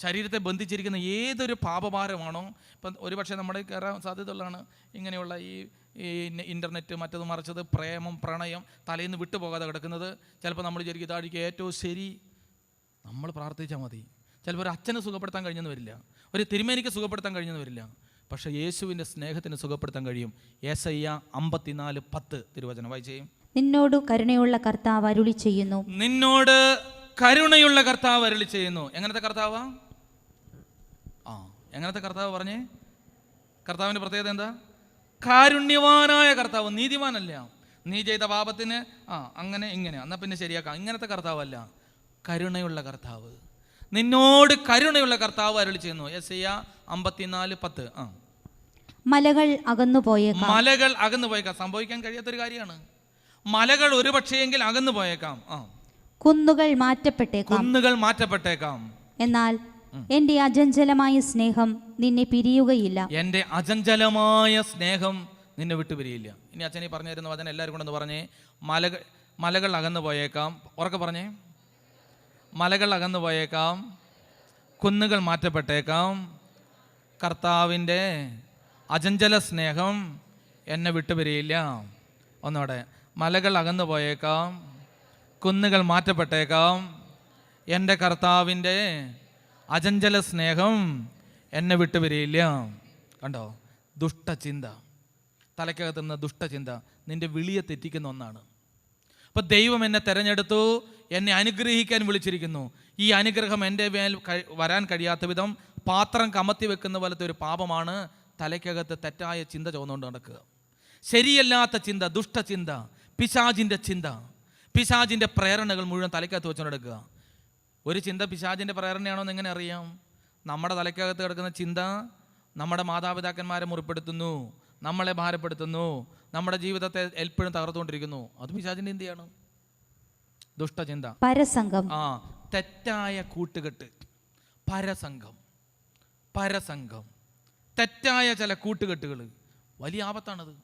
ശരീരത്തെ ബന്ധിച്ചിരിക്കുന്ന ഏതൊരു പാപഭാരമാണോ, ഇപ്പം ഒരുപക്ഷെ നമ്മുടെ കയറാൻ സാധ്യതയുള്ളതാണ് ഇങ്ങനെയുള്ള ഈ ഇൻ്റർനെറ്റ്, മറ്റത് മറിച്ചത്, പ്രേമം, പ്രണയം തലേന്ന് വിട്ടുപോകാതെ കിടക്കുന്നത്. ചിലപ്പോൾ നമ്മൾ വിചാരിക്കും ഇതായിരിക്കും ഏറ്റവും ശരി, നമ്മൾ പ്രാർത്ഥിച്ചാൽ മതി. ചിലപ്പോൾ ഒരു അച്ഛനെ സുഖപ്പെടുത്താൻ കഴിഞ്ഞെന്ന് വരില്ല, ഒരു തിരുമേനിക്ക് സുഖപ്പെടുത്താൻ കഴിഞ്ഞെന്ന് വരില്ല. പക്ഷേ യേശുവിൻ്റെ സ്നേഹത്തിന് സുഖപ്പെടുത്താൻ കഴിയും. യെശയ്യാ 54:10 തിരുവചനം വായിച്ചേ. നിന്നോട് കരുണയുള്ള കർത്താവ് അരുളി ചെയ്യുന്നു. നിന്നോട് കരുണയുള്ള കർത്താവ് അരുളി ചെയ്യുന്നു. എങ്ങനത്തെ കർത്താവാ? എങ്ങനത്തെ കർത്താവ് പറഞ്ഞേ? കർത്താവിൻ്റെ പ്രത്യേകത എന്താ? കാരുണ്യവാനായ കർത്താവ്. നീതിമാനല്ല, നീ ചെയ്ത പാപത്തിന് അങ്ങനെ ഇങ്ങനെ എന്നാൽ പിന്നെ ശരിയാക്കാം, ഇങ്ങനത്തെ കർത്താവല്ല. കരുണയുള്ള കർത്താവ്. നിന്നോട് കരുണയുള്ള കർത്താവ് അരുളി ചെയ്യുന്നു. യെശയ്യാ 54:10. മലകൾ അകന്നു പോയേക്കാം. മലകൾ അകന്നു പോയേക്കാം. സംഭവിക്കാൻ കഴിയാത്തൊരു കാര്യമാണ്. മലകൾ ഒരു പക്ഷേയെങ്കിൽ അകന്നു പോയേക്കാം. കുന്നുകൾ മാറ്റപ്പെട്ടേക്കാം. കുന്നുകൾ മാറ്റപ്പെട്ടേക്കാം. എന്നാൽ എന്റെ അചഞ്ചലമായ സ്നേഹം നിന്നെ പിരിയുകയില്ല. എന്റെ അചഞ്ചലമായ സ്നേഹം നിന്നെ വിട്ടുപിരിയില്ല. ഇനി അച്ഛനെ പറഞ്ഞു തരുന്ന വചനം എല്ലാവരും കൂടെ ഒന്ന് പറഞ്ഞേ. മലകൾ അകന്നു പോയേക്കാം. ഉറക്കെ പറഞ്ഞേ. മലകൾ അകന്നു പോയേക്കാം, കുന്നുകൾ മാറ്റപ്പെട്ടേക്കാം, കർത്താവിൻ്റെ അചഞ്ചല സ്നേഹം എന്നെ വിട്ടുപിരിയില്ല. ഒന്നോടെ. മലകൾ അകന്നു പോയേക്കാം, കുന്നുകൾ മാറ്റപ്പെട്ടേക്കാം, എൻ്റെ കർത്താവിൻ്റെ അചഞ്ചല സ്നേഹം എന്നെ വിട്ടുപിരിയില്ല. കണ്ടോ? ദുഷ്ടചിന്ത, തലയ്ക്കകത്തുനിന്ന് ദുഷ്ടചിന്ത നിൻ്റെ വിളിയെ തെറ്റിക്കുന്ന ഒന്നാണ്. അപ്പം ദൈവം എന്നെ തിരഞ്ഞെടുത്തു, എന്നെ അനുഗ്രഹിക്കാൻ വിളിച്ചിരിക്കുന്നു. ഈ അനുഗ്രഹം എൻ്റെ മേൽ വരാൻ കഴിയാത്ത വിധം പാത്രം കമത്തി വെക്കുന്ന പോലത്തെ ഒരു പാപമാണ് തലയ്ക്കകത്ത് തെറ്റായ ചിന്ത ചോന്നുകൊണ്ട് നടക്കുക. ശരിയല്ലാത്ത ചിന്ത, ദുഷ്ടചിന്ത, പിശാചിൻ്റെ ചിന്ത, പിശാചിൻ്റെ പ്രേരണകൾ മുഴുവൻ തലയ്ക്കകത്ത് വെച്ചുകൊണ്ട് നടക്കുക. ഒരു ചിന്ത പിശാചിൻ്റെ പ്രേരണയാണോ എന്ന് എങ്ങനെ അറിയാം? നമ്മുടെ തലയ്ക്കകത്ത് കിടക്കുന്ന ചിന്ത നമ്മുടെ മാതാപിതാക്കന്മാരെ മുറിപ്പെടുത്തുന്നു, നമ്മളെ ഭാരപ്പെടുത്തുന്നു, നമ്മുടെ ജീവിതത്തെ എപ്പോഴും തകർത്തുകൊണ്ടിരിക്കുന്നു. അത് പിശാചിൻ്റെ ചിന്തയാണ്. ദുഷ്ടചിന്ത, പരസംഗം, തെറ്റായ കൂട്ടുകെട്ട്, പരസംഗം, തെറ്റായ ചില കൂട്ടുകെട്ടുകൾ വലിയ ആപത്താണത്.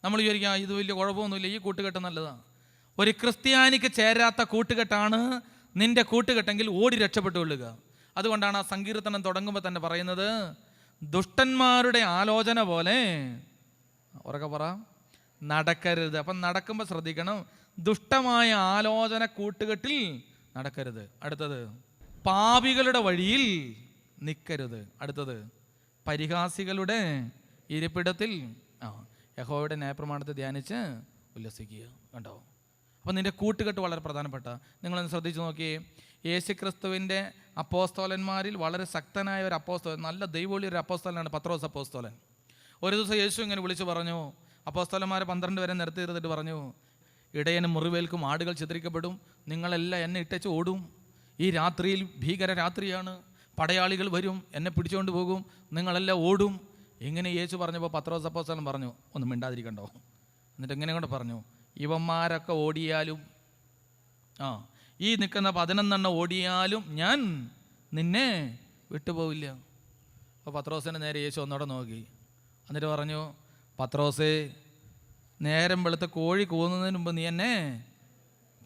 നമ്മൾ വിചാരിക്കുക ഇത് വലിയ കുഴപ്പമൊന്നുമില്ല, ഈ കൂട്ടുകെട്ട് നല്ലതാണ്. ഒരു ക്രിസ്ത്യാനിക്ക് ചേരാത്ത കൂട്ടുകെട്ടാണ് നിന്റെ കൂട്ടുകെട്ടെങ്കിൽ ഓടി രക്ഷപ്പെട്ടുകൊള്ളുക. അതുകൊണ്ടാണ് ആ സങ്കീർത്തനം തുടങ്ങുമ്പോൾ തന്നെ പറയുന്നത്, ദുഷ്ടന്മാരുടെ ആലോചന പോലെ ഉറക്കെ പറ നടക്കരുത്. അപ്പം നടക്കുമ്പോൾ ശ്രദ്ധിക്കണം, ദുഷ്ടമായ ആലോചന കൂട്ടുകെട്ടിൽ നടക്കരുത്. അടുത്തത്, പാപികളുടെ വഴിയിൽ നിൽക്കരുത്. അടുത്തത്, പരിഹാസികളുടെ ഇരിപ്പിടത്തിൽ യഹോവയുടെ ന്യായപ്രമാണത്തെ ധ്യാനിച്ച് ഉല്ലസിക്കുക. കണ്ടോ? അപ്പം നിൻ്റെ കൂട്ടുകെട്ട് വളരെ പ്രധാനപ്പെട്ട. നിങ്ങളൊന്ന് ശ്രദ്ധിച്ച് നോക്കിയേ. യേശുക്രിസ്തുവിൻ്റെ അപ്പോസ്തോലന്മാരിൽ വളരെ ശക്തനായ ഒരു അപ്പോസ്തോലൻ, നല്ല ദൈവമുള്ള ഒരു അപ്പോസ്തോലനാണ് പത്രോസ് അപ്പോസ്തോലൻ. ഒരു ദിവസം യേശു ഇങ്ങനെ വിളിച്ചു പറഞ്ഞു, അപ്പോസ്തലന്മാരെ 12 വരെ നിർത്തി തീർത്തിട്ട് പറഞ്ഞു, ഇടയന് മുറിവേൽക്കും, ആടുകൾ ചിതറിക്കപ്പെടും, നിങ്ങളെല്ലാം എന്നെ ഇട്ടേച്ച് ഓടും. ഈ രാത്രിയിൽ ഭീകര രാത്രിയാണ്, പടയാളികൾ വരും, എന്നെ പിടിച്ചുകൊണ്ട് പോകും, നിങ്ങളെല്ലാം ഓടും. ഇങ്ങനെ യേശു പറഞ്ഞപ്പോൾ പത്രോസ് അപ്പോസ്തലൻ പറഞ്ഞു, ഒന്നും മിണ്ടാതിരിക്കണ്ടോ. എന്നിട്ട് ഇങ്ങനെ കൊണ്ട് പറഞ്ഞു, ഇവന്മാരൊക്കെ ഓടിയാലും, ഈ നിൽക്കുന്ന 11 ഓടിയാലും ഞാൻ നിന്നെ വിട്ടുപോവില്ല. അപ്പോൾ പത്രോസിനെ നേരെ യേശു ഒന്നോടെ നോക്കി. എന്നിട്ട് പറഞ്ഞു, പത്രോസേ, നേരം വെളുത്ത കോഴി കൂവുന്നതിന് മുമ്പ് നീ എന്നെ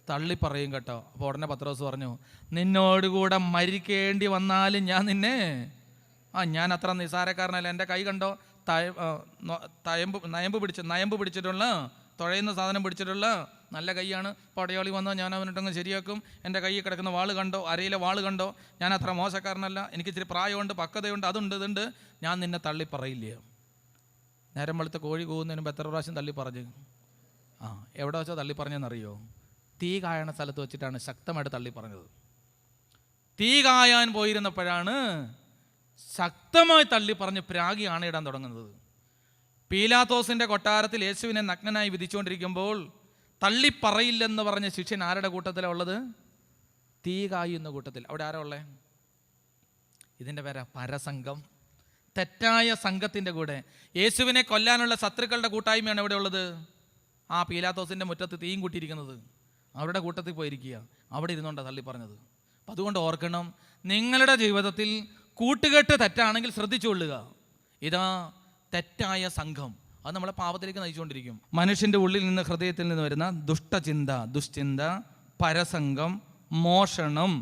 തള്ളി പറയും കേട്ടോ. അപ്പോൾ ഉടനെ പത്രോസ് പറഞ്ഞു, നിന്നോടുകൂടെ മരിക്കേണ്ടി വന്നാലും ഞാൻ നിന്നെ ഞാൻ അത്ര നിസാരക്കാരനല്ല. എൻ്റെ കൈ കണ്ടോ, നയമ്പ് പിടിച്ചിട്ടുള്ള തുഴയുന്ന സാധനം പിടിച്ചിട്ടുള്ള നല്ല കൈയാണ്. പടയാളി വന്നാൽ ഞാൻ അവനിട്ടങ്ങ് ശരിയാക്കും. എൻ്റെ കൈ കിടക്കുന്ന വാള് കണ്ടോ, അരയിലെ വാള് കണ്ടോ, ഞാൻ അത്ര മോശക്കാരനല്ല, എനിക്ക് ഇച്ചിരി പ്രായമുണ്ട്, പക്വതയുണ്ട്, അതുണ്ട്, ഇതുണ്ട്, ഞാൻ നിന്നെ തള്ളി പറയില്ല. നേരം വെളുത്ത കോഴി കൂവുന്നതിന് മുമ്പ് എത്ര പ്രാവശ്യം തള്ളി പറഞ്ഞു? എവിടെ വെച്ചാൽ തള്ളി പറഞ്ഞെന്നറിയോ? തീ കായണ സ്ഥലത്ത് വെച്ചിട്ടാണ് ശക്തമായിട്ട് തള്ളി പറഞ്ഞത്. തീ കായാൻ പോയിരുന്നപ്പോഴാണ് ശക്തമായി തള്ളി പറഞ്ഞ് പ്രാഗി ആണയിടാൻ തുടങ്ങുന്നത്. പീലാത്തോസിൻ്റെ കൊട്ടാരത്തിൽ യേശുവിനെ നഗ്നനായി വിധിച്ചുകൊണ്ടിരിക്കുമ്പോൾ തള്ളിപ്പറയില്ലെന്ന് പറഞ്ഞ ശിഷ്യൻ ആരുടെ കൂട്ടത്തിലാണ് ഉള്ളത്? തീ കായുന്ന കൂട്ടത്തിൽ. അവിടെ ആരാ ഉള്ളത്? ഇതിൻ്റെ പേരാ പരസംഗം, തെറ്റായ സംഘത്തിൻ്റെ കൂടെ. യേശുവിനെ കൊല്ലാനുള്ള ശത്രുക്കളുടെ കൂട്ടായ്മയാണ് ഇവിടെ ഉള്ളത്. പീലാത്തോസിൻ്റെ മുറ്റത്ത് തീയും കൂട്ടിയിരിക്കുന്നത്, അവരുടെ കൂട്ടത്തിൽ പോയിരിക്കുക, അവിടെ ഇരുന്നുകൊണ്ടാണ് തള്ളി പറഞ്ഞത്. അപ്പം അതുകൊണ്ട് ഓർക്കണം, നിങ്ങളുടെ ജീവിതത്തിൽ കൂട്ടുകെട്ട് തെറ്റാണെങ്കിൽ ശ്രദ്ധിച്ചുകൊള്ളുക. ഇതാ തെറ്റായ സംഘം, അത് നമ്മളെ പാപത്തിലേക്ക് നയിച്ചുകൊണ്ടിരിക്കും. മനുഷ്യൻ്റെ ഉള്ളിൽ നിന്ന്, ഹൃദയത്തിൽ നിന്ന് വരുന്ന ദുശ്ചിന്ത, പരസംഗം, മോഷണം,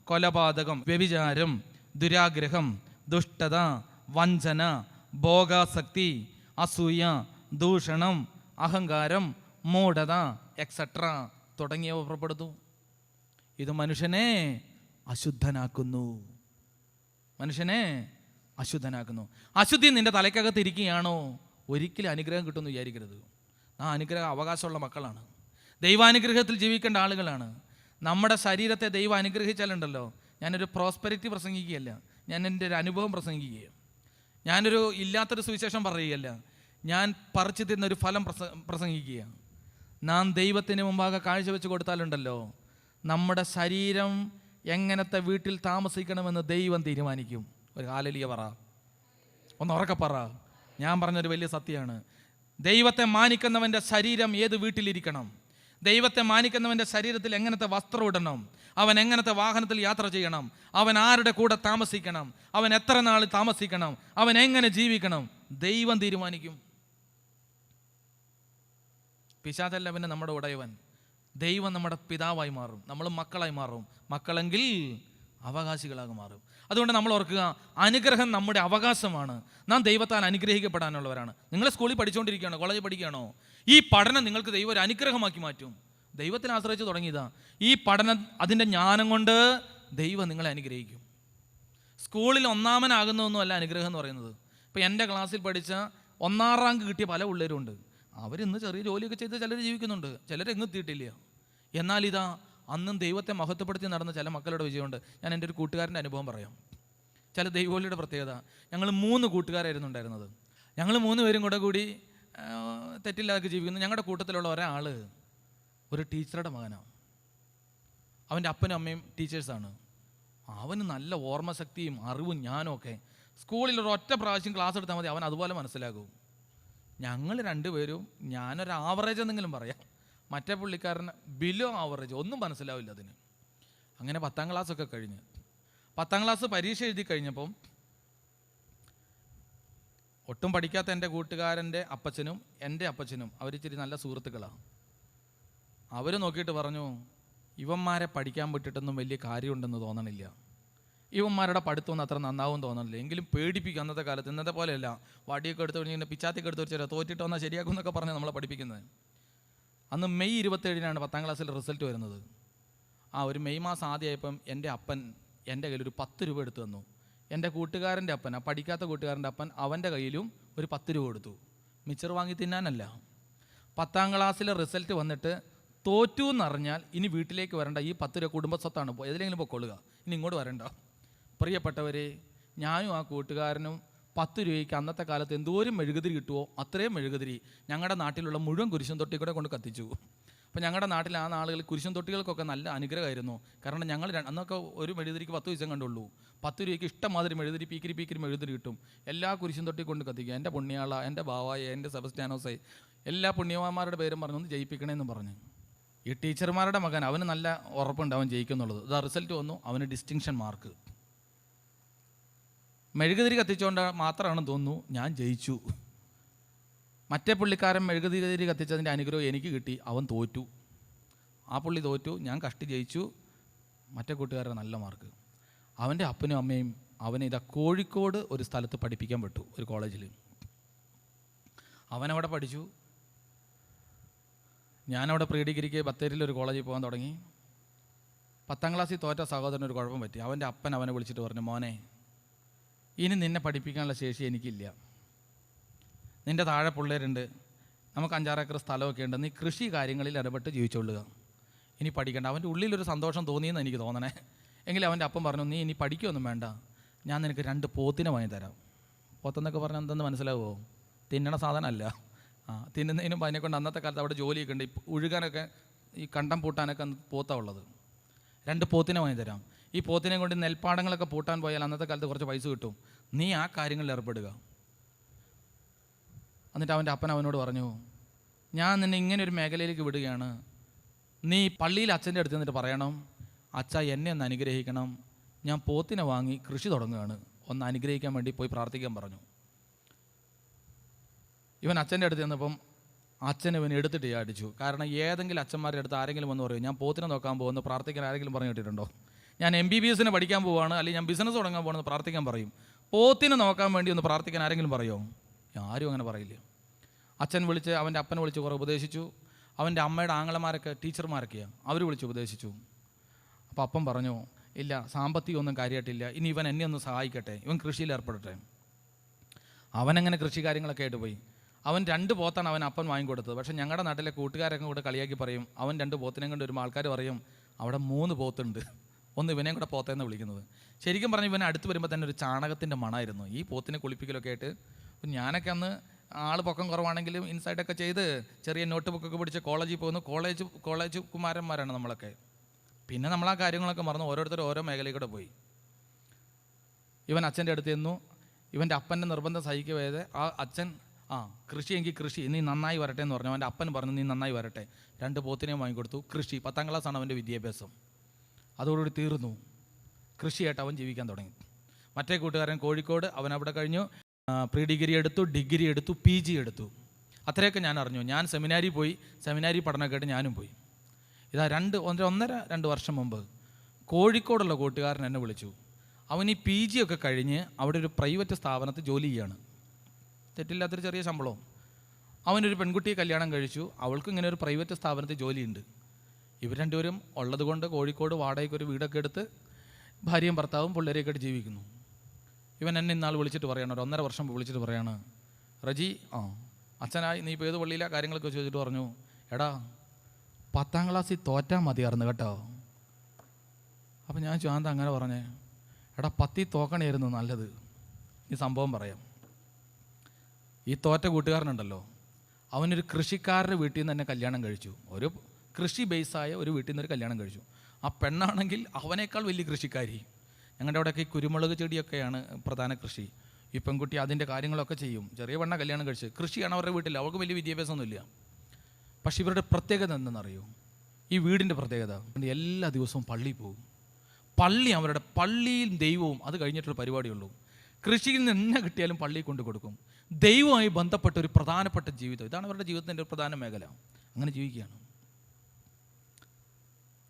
കൊലപാതകം, വ്യഭിചാരം, ദുരാഗ്രഹം, ദുഷ്ടത, വഞ്ചന, ഭോഗാസക്തി, അസൂയ, ദൂഷണം, അഹങ്കാരം, മൂഢത എക്സെട്ര തുടങ്ങിയവ പുറപ്പെടുന്നു. ഇത് മനുഷ്യനെ അശുദ്ധനാക്കുന്നു. മനുഷ്യനെ അശുദ്ധനാക്കുന്നു. അശുദ്ധി നിന്റെ തലയ്ക്കകത്ത് ഇരിക്കുകയാണോ, ഒരിക്കലും അനുഗ്രഹം കിട്ടുമെന്ന് വിചാരിക്കരുത്. ആ അനുഗ്രഹം അവകാശമുള്ള മക്കളാണ്, ദൈവാനുഗ്രഹത്തിൽ ജീവിക്കേണ്ട ആളുകളാണ്. നമ്മുടെ ശരീരത്തെ ദൈവം അനുഗ്രഹിച്ചാലുണ്ടല്ലോ, ഞാനൊരു പ്രോസ്പെരിറ്റി പ്രസംഗിക്കുകയല്ല, ഞാൻ എൻ്റെ ഒരു അനുഭവം പ്രസംഗിക്കുകയാണ്. ഞാനൊരു ഇല്ലാത്തൊരു സുവിശേഷം പറയുകയല്ല, ഞാൻ പറിച്ചു തരുന്നൊരു ഫലം പ്രസംഗിക്കുകയാണ്. നാം ദൈവത്തിന് മുമ്പാകെ കാഴ്ചവെച്ച് കൊടുത്താലുണ്ടല്ലോ, നമ്മുടെ ശരീരം എങ്ങനത്തെ വീട്ടിൽ താമസിക്കണമെന്ന് ദൈവം തീരുമാനിക്കും. ഒരു ഹല്ലേലൂയ പറ, ഒന്ന് ഉറക്കെ പറ. ഞാൻ പറഞ്ഞൊരു വലിയ സത്യമാണ്. ദൈവത്തെ മാനിക്കുന്നവൻ്റെ ശരീരം ഏത് വീട്ടിലിരിക്കണം, ദൈവത്തെ മാനിക്കുന്നവൻ്റെ ശരീരത്തിൽ എങ്ങനത്തെ വസ്ത്രം ഇടണം, അവൻ എങ്ങനത്തെ വാഹനത്തിൽ യാത്ര ചെയ്യണം, അവൻ ആരുടെ കൂടെ താമസിക്കണം, അവൻ എത്ര നാൾ താമസിക്കണം, അവൻ എങ്ങനെ ജീവിക്കണം, ദൈവം തീരുമാനിക്കും. പിശാചല്ല പിന്നെ നമ്മുടെ ഉടയവൻ. ദൈവം നമ്മുടെ പിതാവായി മാറും, നമ്മൾ മക്കളായി മാറും. മക്കളെങ്കിൽ അവകാശികളായി മാറും. അതുകൊണ്ട് നമ്മൾ ഓർക്കുക, അനുഗ്രഹം നമ്മുടെ അവകാശമാണ്. നാം ദൈവത്താൽ അനുഗ്രഹിക്കപ്പെടാനുള്ളവരാണ്. നിങ്ങൾ സ്കൂളിൽ പഠിച്ചുകൊണ്ടിരിക്കുകയാണോ, കോളേജിൽ പഠിക്കുകയാണോ, ഈ പഠനം നിങ്ങൾക്ക് ദൈവം ഒരു അനുഗ്രഹമാക്കി മാറ്റും. ദൈവത്തിൽ ആശ്രയിച്ച് തുടങ്ങിയതാ. ഈ പഠനം, അതിൻ്റെ ജ്ഞാനം കൊണ്ട് ദൈവം നിങ്ങളെ അനുഗ്രഹിക്കും. സ്കൂളിൽ ഒന്നാമനാകുന്നതൊന്നുമല്ല അനുഗ്രഹം എന്ന് പറയുന്നത്. ഇപ്പോൾ എൻ്റെ ക്ലാസ്സിൽ പഠിച്ച 1ാം റാങ്ക് കിട്ടിയ പല പിള്ളേരുണ്ട്. അവരിന്ന് ചെറിയ ജോലിയൊക്കെ ചെയ്ത് ചിലർ ജീവിക്കുന്നുണ്ട്, ചിലരെങ്ങും എത്തിയിട്ടില്ല. എന്നാൽ ഇതാ, അന്നും ദൈവത്തെ മഹത്വപ്പെടുത്തി നടന്ന ചില മക്കളുടെ വിജയമുണ്ട്. ഞാൻ എൻ്റെ ഒരു കൂട്ടുകാരൻ്റെ അനുഭവം പറയാം. ചില ദൈവോലിയുടെ പ്രത്യേകത, ഞങ്ങൾ 3 കൂട്ടുകാരായിരുന്നു ഉണ്ടായിരുന്നത്. ഞങ്ങൾ 3 പേരും കൂടി തെറ്റില്ലാതെ ജീവിക്കുന്നു. ഞങ്ങളുടെ കൂട്ടത്തിലുള്ള ഒരാൾ ഒരു ടീച്ചറുടെ മകനാണ്. അവൻ്റെ അപ്പനും അമ്മയും ടീച്ചേഴ്സാണ്. അവന് നല്ല ഓർമ്മശക്തിയും അറിവും ജ്ഞാനും ഒക്കെ. സ്കൂളിൽ ഒരു ഒറ്റ പ്രാവശ്യം ക്ലാസ് എടുത്താൽ മതി, അവൻ അതുപോലെ മനസ്സിലാകും. ഞങ്ങൾ 2 പേരും, ഞാനൊരു ആവറേജ് എന്തെങ്കിലും പറയാം, മറ്റേ പുള്ളിക്കാരന് ബിലോ ആവറേജ്, ഒന്നും മനസ്സിലാവില്ല അതിന്. അങ്ങനെ 10ാം ക്ലാസ്സൊക്കെ കഴിഞ്ഞ് 10ാം ക്ലാസ് പരീക്ഷ എഴുതി കഴിഞ്ഞപ്പം ഒട്ടും പഠിക്കാത്ത എൻ്റെ കൂട്ടുകാരൻ്റെ അപ്പച്ചനും എൻ്റെ അപ്പച്ചനും അവരിച്ചിരി നല്ല സുഹൃത്തുക്കളാണ്. അവർ നോക്കിയിട്ട് പറഞ്ഞു, ഇവന്മാരെ പഠിക്കാൻ വിട്ടിട്ടൊന്നും വലിയ കാര്യമുണ്ടെന്ന് തോന്നണില്ല, ഇവന്മാരുടെ പഠിത്തമൊന്നും അത്ര നന്നാവും തോന്നണില്ല, എങ്കിലും പേടിപ്പിക്കും. അന്നത്തെ കാലത്ത് ഇന്നത്തെ പോലെയല്ല, വടിയൊക്കെ എടുത്ത് കഴിഞ്ഞാൽ പിച്ചാത്തിയൊക്കെ എടുത്ത് വെച്ചാൽ തോറ്റിട്ട് വന്നാൽ ശരിയാക്കും എന്നൊക്കെ പറഞ്ഞ് നമ്മളെ പഠിപ്പിക്കുന്നത്. അന്ന് മെയ് 27-നാണ് 10ാം ക്ലാസ്സിൽ റിസൾട്ട് വരുന്നത്. ഒരു മെയ് മാസം ആദ്യമായപ്പം എൻ്റെ അപ്പൻ എൻ്റെ കയ്യിൽ ഒരു 10 രൂപ എടുത്തു തന്നു. എൻ്റെ കൂട്ടുകാരൻ്റെ അപ്പൻ, പഠിക്കാത്ത കൂട്ടുകാരൻ്റെ അപ്പൻ, അവൻ്റെ കയ്യിലും ഒരു 10 രൂപ കൊടുത്തു. മിച്ചർ വാങ്ങി തിന്നാനല്ല. 10ാം ക്ലാസ്സിലെ റിസൾട്ട് വന്നിട്ട് തോറ്റു എന്നറിഞ്ഞാൽ ഇനി വീട്ടിലേക്ക് വരണ്ട, ഈ 10 രൂപ കുടുംബസ്വത്താണ്, ഏതിലെങ്കിലും പൊക്കൊള്ളുക, ഇനി ഇങ്ങോട്ട് വരണ്ട. പ്രിയപ്പെട്ടവരെ, ഞാനും ആ കൂട്ടുകാരനും 10 രൂപയ്ക്ക് അന്നത്തെ കാലത്ത് എന്തോരം മെഴുകുതിരി കിട്ടുമോ അത്രയും മെഴുകുതിരി ഞങ്ങളുടെ നാട്ടിലുള്ള മുഴുവൻ കുരിശൻ തൊട്ടി കൂടെ കൊണ്ട് കത്തിച്ചു. അപ്പോൾ ഞങ്ങളുടെ നാട്ടിൽ ആ നാളുകൾ കുരിശൻ തൊട്ടികൾക്കൊക്കെ നല്ല അനുഗ്രഹമായിരുന്നു. കാരണം ഞങ്ങൾ അന്നൊക്കെ ഒരു മെഴുകുതിരിക്ക് 10 പൈസ കണ്ടുള്ളൂ. 10 രൂപയ്ക്ക് ഇഷ്ടംമാതിരി മെഴുകുതിരി, പീക്കിരി മെഴുകുതിരി കിട്ടും. എല്ലാ കുരിശൻ തൊട്ടി കൊണ്ട് കത്തിക്കുക. എൻ്റെ പുണ്യാള, എൻ്റെ ബാവായ, എൻ്റെ സെബസ്റ്റ്യാനോസെ, എല്ലാ പുണ്യവാന്മാരുടെ പേരും പറഞ്ഞൊന്ന് ജയിപ്പിക്കണമെന്ന് പറഞ്ഞു. ഈ ടീച്ചർമാരുടെ മകൻ, അവന് നല്ല ഉറപ്പുണ്ട് അവൻ ജയിക്കുന്നുള്ളത്. ഇതാ റിസൾട്ട് വന്നു, അവന് ഡിസ്റ്റിങ്ഷൻ മാർക്ക്. മെഴുകുതിരി കത്തിച്ചുകൊണ്ട് മാത്രമാണെന്ന് തോന്നുന്നു ഞാൻ ജയിച്ചു. മറ്റേ പുള്ളിക്കാരൻ മെഴുകുതിരി കത്തിച്ചതിൻ്റെ അനുഗ്രഹം എനിക്ക് കിട്ടി, അവൻ തോറ്റു. ആ പുള്ളി തോറ്റു, ഞാൻ കഷ്ടി ജയിച്ചു. മറ്റേ കൂട്ടുകാരൻ നല്ല മാർക്ക്. അവൻ്റെ അപ്പനും അമ്മയും അവനെ ഇതാ കോഴിക്കോട് ഒരു സ്ഥലത്ത് പഠിപ്പിക്കാൻ വിട്ടു, ഒരു കോളേജിൽ. അവനവിടെ പഠിച്ചു. ഞാനവിടെ പ്രീ ഡിഗ്രിക്ക് ബത്തേരിയിലൊരു കോളേജിൽ പോകാൻ തുടങ്ങി. 10ാം ക്ലാസ്സിൽ തോറ്റ സഹോദരന് ഒരു കുഴപ്പം പറ്റി. അവൻ്റെ അപ്പൻ അവനെ വിളിച്ചിട്ട് പറഞ്ഞു, മോനെ, ഇനി നിന്നെ പഠിപ്പിക്കാനുള്ള ശേഷി എനിക്കില്ല. നിൻ്റെ താഴെ പിള്ളേരുണ്ട്, നമുക്ക് 5-6 ഏക്കർ സ്ഥലമൊക്കെ ഉണ്ട്, നീ കൃഷി കാര്യങ്ങളിൽ ഇടപെട്ട് ജീവിച്ചുകൊള്ളുക, ഇനി പഠിക്കേണ്ട. അവൻ്റെ ഉള്ളിലൊരു സന്തോഷം തോന്നിയെന്ന് എനിക്ക് തോന്നണേ. എങ്കിലും അവൻ്റെ അപ്പം പറഞ്ഞു, നീ ഇനി പഠിക്കുകയൊന്നും വേണ്ട, ഞാൻ നിനക്ക് 2 പോത്തിനെ വാങ്ങി തരാം. പോത്തെന്നൊക്കെ പറഞ്ഞാൽ എന്തെന്ന് മനസ്സിലാവുമോ? തിന്നണ സാധനമല്ല. തിന്നുന്നതിനും അതിനെക്കൊണ്ട് അന്നത്തെ കാലത്ത് അവിടെ ജോലിയൊക്കെ ഉണ്ട്. ഒഴുകാനൊക്കെ ഈ കണ്ടം പൂട്ടാനൊക്കെ പോത്താണ് ഉള്ളത്. 2 പോത്തിനെ വാങ്ങി തരാം. ഈ പോത്തിനെ കൊണ്ട് നെൽപ്പാടങ്ങളൊക്കെ പൂട്ടാൻ പോയാൽ അന്നത്തെ കാലത്ത് കുറച്ച് പൈസ കിട്ടും, നീ ആ കാര്യങ്ങളിൽ ഏർപ്പെടുക. എന്നിട്ട് അവൻ്റെ അപ്പൻ അവനോട് പറഞ്ഞു, ഞാൻ നിന്നെ ഇങ്ങനെ ഒരു മേഖലയിലേക്ക് വിടുകയാണ്, നീ പള്ളിയിൽ അച്ഛൻ്റെ അടുത്ത് നിന്നിട്ട് പറയണം, അച്ഛ എന്നെ ഒന്ന് അനുഗ്രഹിക്കണം, ഞാൻ പോത്തിനെ വാങ്ങി കൃഷി തുടങ്ങുകയാണ്, ഒന്ന് അനുഗ്രഹിക്കാൻ വേണ്ടി പോയി പ്രാർത്ഥിക്കാൻ പറഞ്ഞു. ഇവൻ അച്ഛൻ്റെ അടുത്ത് ചെന്നപ്പം അച്ഛൻ ഇവൻ എടുത്തിട്ട് അടിച്ചു. കാരണം ഏതെങ്കിലും അച്ഛന്മാരുടെ അടുത്ത് ആരെങ്കിലും വന്ന് പറയും, ഞാൻ പോത്തിനെ നോക്കാൻ പോകുന്നു, പ്രാർത്ഥിക്കാൻ ആരെങ്കിലും പറഞ്ഞു കേട്ടിട്ടുണ്ടോ? ഞാൻ MBBS പഠിക്കാൻ പോവുകയാണ്, അല്ലെങ്കിൽ ഞാൻ ബിസിനസ് തുടങ്ങാൻ പോകണമെന്ന് പ്രാർത്ഥിക്കാൻ പറയും. പോത്തിനെ നോക്കാൻ വേണ്ടി ഒന്ന് പ്രാർത്ഥിക്കാൻ ആരെങ്കിലും പറയുമോ? ആരും അങ്ങനെ പറയില്ല. അച്ഛൻ വിളിച്ച് അവൻ്റെ അപ്പനെ വിളിച്ച് കുറേ ഉപദേശിച്ചു. അവൻ്റെ അമ്മയുടെ ആങ്ങളമാരൊക്കെ ടീച്ചർമാരൊക്കെയാണ്, അവർ വിളിച്ച് ഉപദേശിച്ചു. അപ്പോൾ അപ്പം പറഞ്ഞു, ഇല്ല, സാമ്പത്തികമൊന്നും കാര്യമായിട്ടില്ല, ഇനി ഇവൻ എന്നെ ഒന്ന് സഹായിക്കട്ടെ, ഇവൻ കൃഷിയിൽ ഏർപ്പെടട്ടെ. അവനങ്ങനെ കൃഷി കാര്യങ്ങളൊക്കെ ആയിട്ട് പോയി. അവൻ 2 പോത്താണ് അവൻ അപ്പൻ വാങ്ങിക്കൊടുത്തത്. പക്ഷേ ഞങ്ങളുടെ നാട്ടിലെ കൂട്ടുകാരൊക്കെ കൂടെ കളിയാക്കി പറയും, അവൻ 2 പോത്തിനെ കൊണ്ട് വരുമ്പോൾ ആൾക്കാർ പറയും അവിടെ 3 പോത്തുണ്ട്, ഒന്ന് ഇവനെയും കൂടെ പോത്തേന്ന് വിളിക്കുന്നത്. ശരിക്കും പറഞ്ഞ് ഇവനെ അടുത്ത് വരുമ്പോൾ തന്നെ ഒരു ചാണകത്തിൻ്റെ മണമായിരുന്നു ഈ പോത്തിനെ കുളിപ്പിക്കലൊക്കെ ആയിട്ട്. അപ്പം ഞാനൊക്കെ അന്ന് ആൾ പൊക്കം കുറവാണെങ്കിലും ഇൻസൈഡൊക്കെ ചെയ്ത് ചെറിയ നോട്ട് ബുക്കൊക്കെ പിടിച്ച് കോളേജിൽ പോകുന്നു. കോളേജ് കുമാരന്മാരാണ് നമ്മളൊക്കെ. പിന്നെ നമ്മൾ ആ കാര്യങ്ങളൊക്കെ മറന്ന് ഓരോരുത്തർ ഓരോ മേഖലയിൽ കൂടെ പോയി. ഇവൻ അച്ഛൻ്റെ അടുത്ത് ചെന്നു. ഇവൻ്റെ അപ്പൻ്റെ നിർബന്ധം സഹിക്കവേത് ആ അച്ഛൻ കൃഷിയെങ്കിൽ കൃഷി, നീ നന്നായി വരട്ടെ എന്ന് പറഞ്ഞു. അവൻ്റെ അപ്പൻ പറഞ്ഞു, നീ നന്നായി വരട്ടെ. 2 പോത്തിനെയും വാങ്ങിക്കൊടുത്തു. കൃഷി, 10ാം ക്ലാസ്സാണ് അവൻ്റെ വിദ്യാഭ്യാസം. അതോടുകൂടി തീർന്നു. കൃഷിയായിട്ട് അവൻ ജീവിക്കാൻ തുടങ്ങി. മറ്റേ കൂട്ടുകാരൻ കോഴിക്കോട്, അവൻ അവിടെ കഴിഞ്ഞു, പ്രീ ഡിഗ്രി എടുത്തു, ഡിഗ്രി എടുത്തു, PG എടുത്തു. അത്രയൊക്കെ ഞാൻ അറിഞ്ഞു. ഞാൻ സെമിനാരി പോയി, സെമിനാരി പഠനമൊക്കെ ആയിട്ട് ഞാനും പോയി. ഇതാ 1.5-2 വർഷം മുമ്പ് കോഴിക്കോടുള്ള കൂട്ടുകാരൻ എന്നെ വിളിച്ചു. അവൻ ഈ PG ഒക്കെ കഴിഞ്ഞ് അവിടെ ഒരു പ്രൈവറ്റ് സ്ഥാപനത്തിൽ ജോലി ചെയ്യാണ്, തെറ്റില്ലാത്തൊരു ചെറിയ ശമ്പളവും. അവനൊരു പെൺകുട്ടിയെ കല്യാണം കഴിച്ചു, അവൾക്ക് ഇങ്ങനെ ഒരു പ്രൈവറ്റ് സ്ഥാപനത്തിൽ ജോലിയുണ്ട്. ഇവർ രണ്ടുപേരും ഉള്ളത് കൊണ്ട് കോഴിക്കോട് വാടകയ്ക്ക് ഒരു വീടൊക്കെ എടുത്ത് ഭാര്യയും ഭർത്താവും പിള്ളേരെയൊക്കെ ആയിട്ട് ജീവിക്കുന്നു. ഇവൻ എന്നെ ഇന്നാൾ വിളിച്ചിട്ട് പറയാണ്, 1.5 വർഷം വിളിച്ചിട്ട് പറയാണ്, റജി, അച്ഛനായി നീ ഇപ്പോൾ ഏത് പള്ളിയിലെ കാര്യങ്ങളൊക്കെ ചോദിച്ചിട്ട് പറഞ്ഞു, എടാ 10ാം ക്ലാസ്സിൽ തോറ്റാൽ മതിയായിരുന്നു കേട്ടോ. അപ്പം ഞാൻ ചോദിച്ചാൽ അങ്ങനെ പറഞ്ഞേ, എടാ 10ൽ തോക്കണമായിരുന്നു നല്ലത്. ഈ സംഭവം പറയാം. ഈ തോറ്റ കൂട്ടുകാരനുണ്ടല്ലോ, അവനൊരു കൃഷിക്കാരുടെ വീട്ടിൽ നിന്ന് തന്നെ കല്യാണം കഴിച്ചു. ഒരു കൃഷി ബേസായ ഒരു വീട്ടിൽ നിന്നൊരു കല്യാണം കഴിച്ചു. ആ പെണ്ണാണെങ്കിൽ അവനേക്കാൾ വലിയ കൃഷിക്കാരി. ഞങ്ങളുടെ അവിടെയൊക്കെ ഈ കുരുമുളക് ചെടിയൊക്കെയാണ് പ്രധാന കൃഷി. ഈ പെൺകുട്ടി അതിൻ്റെ കാര്യങ്ങളൊക്കെ ചെയ്യും. ചെറിയ പെണ്ണ കല്യാണം കഴിച്ച്, കൃഷിയാണ് അവരുടെ വീട്ടിൽ. അവൾക്ക് വലിയ വിദ്യാഭ്യാസമൊന്നുമില്ല. പക്ഷെ ഇവരുടെ പ്രത്യേകത എന്തെന്നറിയോ? ഈ വീടിൻ്റെ പ്രത്യേകത, എല്ലാ ദിവസവും പള്ളിയിൽ പോകും. അവരുടെ പള്ളിയിൽ ദൈവവും, അത് കഴിഞ്ഞിട്ടൊരു പരിപാടിയുള്ളൂ. കൃഷിയിൽ നിന്ന് എന്നെ കിട്ടിയാലും പള്ളിയിൽ കൊണ്ട് കൊടുക്കും. ദൈവവുമായി ബന്ധപ്പെട്ട ഒരു പ്രധാനപ്പെട്ട ജീവിതം, ഇതാണ് അവരുടെ ജീവിതത്തിൻ്റെ ഒരു പ്രധാന മേഖല. അങ്ങനെ ജീവിക്കുകയാണ്.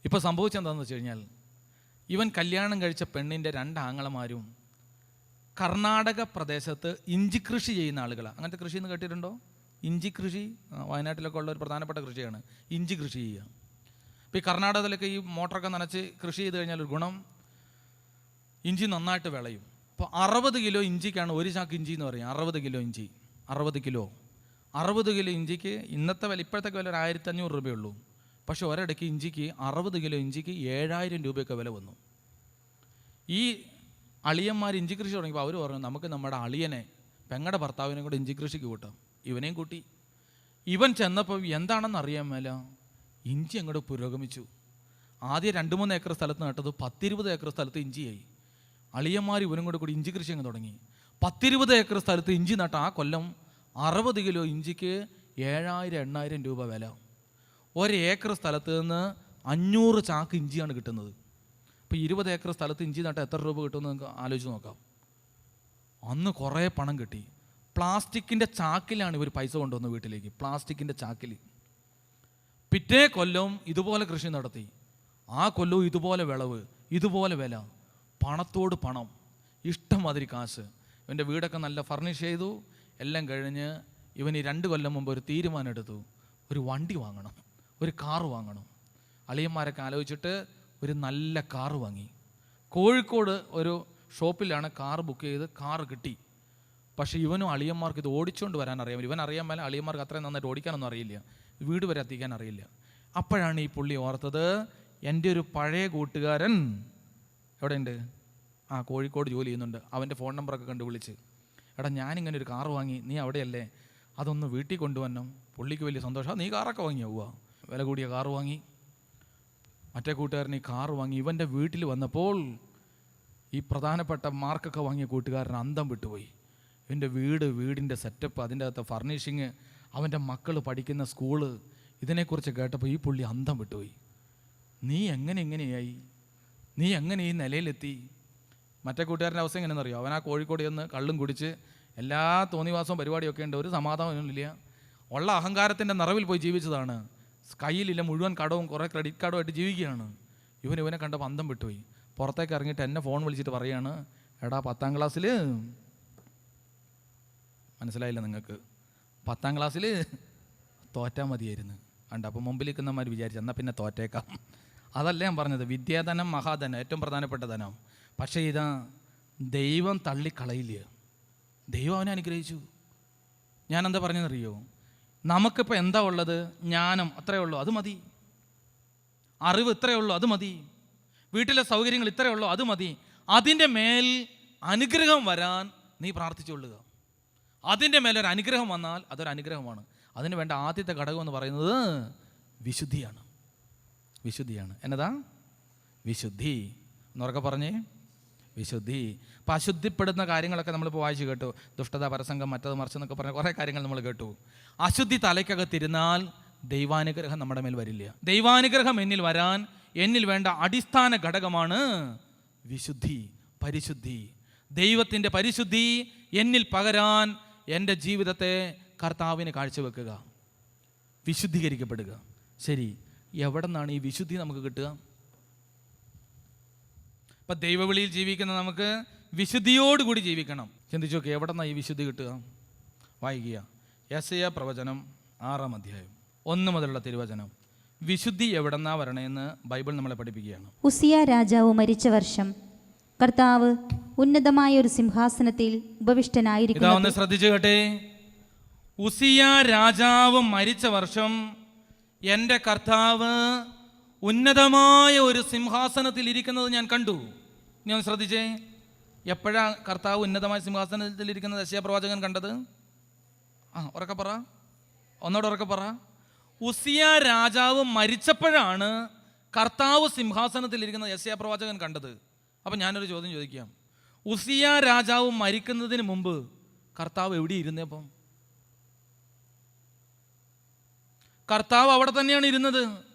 ഇപ്പോൾ സംഭവിച്ചെന്താണെന്ന് വെച്ച് കഴിഞ്ഞാൽ, ഇവൻ കല്യാണം കഴിച്ച പെണ്ണിൻ്റെ 2 ആങ്ങളമാരും കർണാടക പ്രദേശത്ത് ഇഞ്ചി കൃഷി ചെയ്യുന്ന ആളുകളാണ്. അങ്ങനത്തെ കൃഷി എന്ന് കേട്ടിട്ടുണ്ടോ? ഇഞ്ചി കൃഷി വയനാട്ടിലൊക്കെ ഉള്ള ഒരു പ്രധാനപ്പെട്ട കൃഷിയാണ് ഇഞ്ചി കൃഷി ചെയ്യുക. ഇപ്പോൾ ഈ കർണാടകത്തിലൊക്കെ ഈ മോട്ടറൊക്കെ നനച്ച് കൃഷി ചെയ്ത് കഴിഞ്ഞാൽ ഒരു ഗുണം, ഇഞ്ചി നന്നായിട്ട് വിളയും. അപ്പോൾ 60 കിലോ ഇഞ്ചിക്കാണ് ഒരു ചാക്ക് ഇഞ്ചി എന്ന് പറയും. 60 കിലോ ഇഞ്ചി, 60 കിലോ ഇഞ്ചിക്ക് ഇന്നത്തെ വില, ഇപ്പോഴത്തെ വില 1500 രൂപയുള്ളൂ. പക്ഷെ ഒരിടയ്ക്ക് ഇഞ്ചിക്ക് 60 കിലോ ഇഞ്ചിക്ക് 7000 രൂപയൊക്കെ വില വന്നു. ഈ അളിയന്മാർ ഇഞ്ചി കൃഷി തുടങ്ങിയപ്പോൾ അവർ പറഞ്ഞു, നമുക്ക് നമ്മുടെ അളിയനെ, പെങ്ങളുടെ ഭർത്താവിനെ കൂടെ ഇഞ്ചി കൃഷിക്ക് കൂട്ടാം. ഇവനെയും കൂട്ടി. ഇവൻ ചെന്നപ്പോൾ എന്താണെന്ന് അറിയാൻ മേല, ഇഞ്ചി അങ്ങോട്ട് പുരോഗമിച്ചു. ആദ്യം 2-3 ഏക്കർ സ്ഥലത്ത് നട്ടത് 10-20 ഏക്കർ സ്ഥലത്ത് ഇഞ്ചിയായി. അളിയന്മാർ ഇവനും കൂടെ കൂടി ഇഞ്ചി കൃഷി അങ്ങ് തുടങ്ങി. 10-20 ഏക്കർ സ്ഥലത്ത് ഇഞ്ചി നട്ട ആ കൊല്ലം 60 കിലോ ഇഞ്ചിക്ക് 7000-8000 രൂപ വില. 1 ഏക്കർ സ്ഥലത്ത് നിന്ന് 500 ചാക്ക് ഇഞ്ചിയാണ് കിട്ടുന്നത്. അപ്പോൾ 20 ഏക്കർ സ്ഥലത്ത് ഇഞ്ചി നട്ടാൽ എത്ര രൂപ കിട്ടുമെന്ന് നിങ്ങൾക്ക് ആലോചിച്ച് നോക്കാം. അന്ന് കുറേ പണം കിട്ടി. പ്ലാസ്റ്റിക്കിൻ്റെ ചാക്കിലാണ് ഇവർ പൈസ കൊണ്ടുവന്നത് വീട്ടിലേക്ക്, പ്ലാസ്റ്റിക്കിൻ്റെ ചാക്കിൽ. പിറ്റേ കൊല്ലവും ഇതുപോലെ കൃഷി നടത്തി. ആ കൊല്ലവും ഇതുപോലെ വിളവ്, ഇതുപോലെ വില, പണത്തോട് പണം, ഇഷ്ടംമാതിരി കാശ്. ഇവൻ്റെ വീടൊക്കെ നല്ല ഫർണിഷ് ചെയ്തു. എല്ലാം കഴിഞ്ഞ് ഇവൻ ഈ 2 കൊല്ലം മുമ്പ് ഒരു തീരുമാനം എടുത്തു, ഒരു വണ്ടി വാങ്ങണം, ഒരു കാറ് വാങ്ങണം. അളിയന്മാരൊക്കെ ആലോചിച്ചിട്ട് ഒരു നല്ല കാറ് വാങ്ങി. കോഴിക്കോട് ഒരു ഷോപ്പിലാണ് കാറ് ബുക്ക് ചെയ്ത് കാറ് കിട്ടി. പക്ഷേ ഇവനും അളിയന്മാർക്ക് ഇത് ഓടിച്ചുകൊണ്ട് വരാൻ അറിയാം. ഇവൻ അറിയാൻ മേലെ, അളിയന്മാർക്ക് അത്രയും നന്നായിട്ട് ഓടിക്കാനൊന്നും അറിയില്ല, വീട് വരെ എത്തിക്കാൻ അറിയില്ല. അപ്പോഴാണ് ഈ പുള്ളി ഓർത്തത്, എൻ്റെ ഒരു പഴയ കൂട്ടുകാരൻ എവിടെയുണ്ട്, കോഴിക്കോട് ജോലി ചെയ്യുന്നുണ്ട്. അവൻ്റെ ഫോൺ നമ്പറൊക്കെ കണ്ട് വിളിച്ച്, എടാ ഞാനിങ്ങനെ ഒരു കാറ് വാങ്ങി, നീ അവിടെയല്ലേ, അതൊന്ന് വീട്ടിൽ കൊണ്ടുവരണം. പുള്ളിക്ക് വലിയ സന്തോഷം. നീ കാറൊക്കെ വാങ്ങിയോ? വില കൂടിയ കാറ് വാങ്ങി. മറ്റേ കൂട്ടുകാരൻ ഈ കാറ് വാങ്ങി. ഇവൻ്റെ വീട്ടിൽ വന്നപ്പോൾ ഈ പ്രധാനപ്പെട്ട മാർക്കൊക്കെ വാങ്ങിയ കൂട്ടുകാരൻ അന്തം വിട്ടുപോയി. ഇവൻ്റെ വീടിൻ്റെ സെറ്റപ്പ്, അതിൻ്റെ അകത്ത് ഫർണിഷിങ്, അവൻ്റെ മക്കൾ പഠിക്കുന്ന സ്കൂള്, ഇതിനെക്കുറിച്ച് കേട്ടപ്പോൾ ഈ പുള്ളി അന്തം വിട്ടുപോയി. നീ എങ്ങനെയായി? നീ എങ്ങനെ ഈ നിലയിലെത്തി? മറ്റേ കൂട്ടുകാരൻ്റെ അവസ്ഥ എങ്ങനെയെന്നറിയോ? അവൻ ആ കോഴിക്കോട് ചെന്ന് കള്ളും കുടിച്ച് എല്ലാ തോന്നിവാസവും പരിപാടിയൊക്കെ ഉണ്ട്, ഒരു സമാധാനമില്ല. ഉള്ള അഹങ്കാരത്തിൻ്റെ നിറവിൽ പോയി ജീവിച്ചതാണ്. കയ്യിലില്ല, മുഴുവൻ കടവും കുറേ ക്രെഡിറ്റ് കാർഡുമായിട്ട് ജീവിക്കുകയാണ്. ഇവനെ കണ്ടപ്പോൾ അന്തം വിട്ടുപോയി. പുറത്തേക്ക് ഇറങ്ങിയിട്ട് എന്നെ ഫോൺ വിളിച്ചിട്ട് പറയാണ്, എടാ 10ാം ക്ലാസ്സിൽ, മനസ്സിലായില്ല നിങ്ങൾക്ക്, 10ാം ക്ലാസ്സിൽ തോറ്റാൽ മതിയായിരുന്നു. കണ്ട, അപ്പോൾ മുമ്പിൽ നിൽക്കുന്നമാർ വിചാരിച്ചു എന്നാൽ പിന്നെ തോറ്റേക്കാം. അതല്ല ഞാൻ പറഞ്ഞത്. വിദ്യാധനം മഹാധനം, ഏറ്റവും പ്രധാനപ്പെട്ട ധനം. പക്ഷേ ഇതാ ദൈവം തള്ളിക്കളയില്ല. ദൈവം അവനെ അനുഗ്രഹിച്ചു. ഞാനെന്താ പറഞ്ഞതെന്നറിയോ? നമുക്കിപ്പോൾ എന്താ ഉള്ളത്? ജ്ഞാനം അത്രയേ ഉള്ളൂ, അത് മതി. അറിവ് ഇത്രയേ ഉള്ളൂ, അത് മതി. വീട്ടിലെ സൗകര്യങ്ങൾ ഇത്രയേ ഉള്ളൂ, അത് മതി. അതിൻ്റെ മേൽ അനുഗ്രഹം വരാൻ നീ പ്രാർത്ഥിച്ചുകൊള്ളുക. അതിൻ്റെ മേലൊരു അനുഗ്രഹം വന്നാൽ അതൊരു അനുഗ്രഹമാണ്. അതിന് വേണ്ട ആദ്യത്തെ ഘടകം എന്ന് പറയുന്നത് വിശുദ്ധിയാണ്. വിശുദ്ധിയാണ്. എന്നതാ? വിശുദ്ധി. എന്നുറക്കെ പറഞ്ഞേ, വിശുദ്ധി. അപ്പം അശുദ്ധിപ്പെടുന്ന കാര്യങ്ങളൊക്കെ നമ്മളിപ്പോൾ വായിച്ചു കേട്ടു. ദുഷ്ടത, പരസംഗം, മറ്റത് മറിച്ചെന്നൊക്കെ പറഞ്ഞ കുറേ കാര്യങ്ങൾ നമ്മൾ കേട്ടു. അശുദ്ധി തലയ്ക്കകത്തിരുന്നാൽ ദൈവാനുഗ്രഹം നമ്മുടെ മേൽ വരില്ല. ദൈവാനുഗ്രഹം എന്നിൽ വരാൻ എന്നിൽ വേണ്ട അടിസ്ഥാന ഘടകമാണ് വിശുദ്ധി, പരിശുദ്ധി. ദൈവത്തിൻ്റെ പരിശുദ്ധി എന്നിൽ പകരാൻ എൻ്റെ ജീവിതത്തെ കർത്താവിന് കാഴ്ചവെക്കുക, വിശുദ്ധീകരിക്കപ്പെടുക. ശരി, എവിടെ നിന്നാണ് ഈ വിശുദ്ധി നമുക്ക് കിട്ടുക? ഇപ്പം ദൈവവിളിയിൽ ജീവിക്കുന്ന നമുക്ക് വിശുദ്ധിയോടുകൂടി ജീവിക്കണം. ചിന്തിച്ചു നോക്കി, എവിടെ നിന്നാണ് ഈ വിശുദ്ധി കിട്ടുക? വായിക്കുക യെശയ്യാ പ്രവചനം 6-ാം അധ്യായം 1 മുതലുള്ള തിരുവചനം. വിശുദ്ധി എവിടെ നിന്നാ വരണേന്ന് ബൈബിൾ നമ്മളെ പഠിപ്പിക്കുകയാണ്. ഉസിയ രാജാവ് മരിച്ച വർഷം കർത്താവ് ഉന്നതമായ ഒരു സിംഹാസനത്തിൽ ഉപവിഷ്ടനായിരിക്കുന്നു. ഇതാ ഒന്ന് ശ്രദ്ധിച്ചു കേട്ടെ. ഉസിയ രാജാവ് മരിച്ച വർഷം എൻ്റെ കർത്താവ് ഉന്നതമായ ഒരു സിംഹാസനത്തിൽ ഇരിക്കുന്നത് ഞാൻ കണ്ടു. നീ ഒന്ന് ശ്രദ്ധിച്ചേ. എപ്പോഴാണ് കർത്താവ് ഉന്നതമായ സിംഹാസനത്തിൽ ഇരിക്കുന്നത് യെശയ്യാ പ്രവാചകൻ കണ്ടത്? ഉറക്കെ പറ, ഒന്നോട് ഉറക്കെ പറ. ഉസിയ രാജാവ് മരിച്ചപ്പോഴാണ് കർത്താവ് സിംഹാസനത്തിൽ ഇരിക്കുന്ന യെശയ്യാ പ്രവാചകൻ കണ്ടത്. അപ്പം ഞാനൊരു ചോദ്യം ചോദിക്കാം. ഉസിയ രാജാവ് മരിക്കുന്നതിന് മുമ്പ് കർത്താവ് എവിടെ ഇരുന്നപ്പം? കർത്താവ് അവിടെ തന്നെയാണ് ഇരുന്നത്.